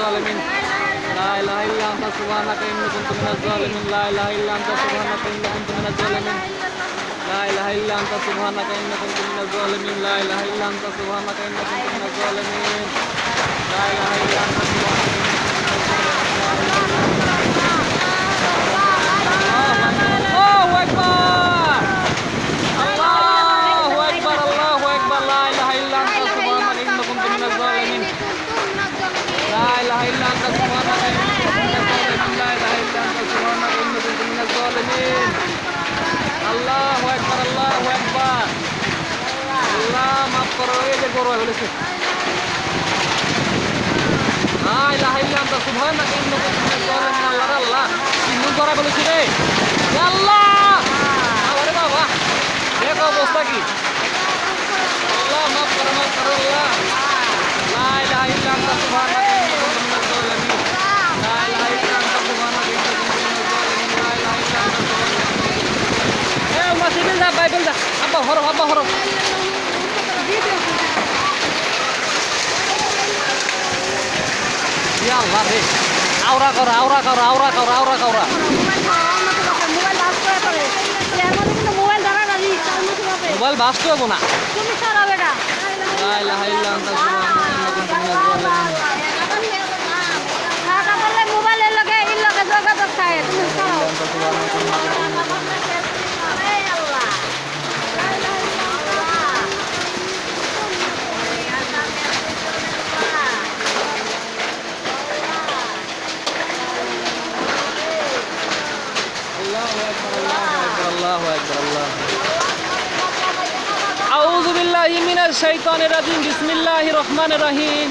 الظالمين لا إله إلا أنت سبحانك إني كنت من الظالمين لا إله إلا أنت سبحانك إني كنت من الظالمين لا إله إلا أنت سبحانك إني كنت من الظالمين لا إله إلا أنت سبحانك إني كنت من الظالمين لا إله إلا أنت سبحانك إني كنت من الظالمين الله أكبر الله أكبر الله أكبر لا إله إلا أنت سبحانك إني كنت من الظالمين لا إله إلا أنت سبحانك إني كنت من الظالمين لا إله إلا أنت سبحانك إني كنت من الظالمين الله أكبر الله أكبر الله মাফ করো এই যে গরু হয়েছে لا إله إلا أنت سبحانك إني كنت من الظالمين আল্লাহ আল্লাহ তিন ধরা বলেছি রে আল্লাহ আরে বাবা দেখো অবস্থা কি আল্লাহ মাফ করো আল্লাহ لا إله إلا أنت سبحانك إني كنت من الظالمين لا إله إلا أنت سبحانك إني كنت من الظالمين لا إله إلا أنت سبحانك إيه ما سيبل ده بايبل ده أبا هرب يا الله রে আওরা করো মোবাইল বাস্ট হবে না তুমি সারা বেটা لا إله إلا أنت سبحانك إني كنت من الظالمين টাকা বললে মোবাইলের লগে এই লগে যোগাযোগ থাকে তুমি করো এই আল্লাহ الله أكبر الله أعوذ بالله من الشيطان الرجيم بسم الله الرحمن الرحيم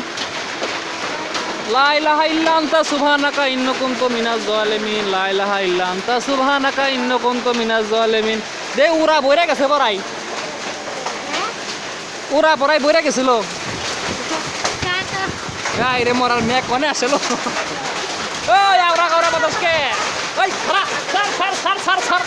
لا إله إلا أنت سبحانك إني كنت من الظالمين لا إله إلا أنت سبحانك إني كنت من الظالمين দে উরা বইরা গেছে পড়াই উরা পড়াই বইরা গেছিল গাই রে মরার মেক কোনে আসলো ওই আওরা বাতাসকে ওই সার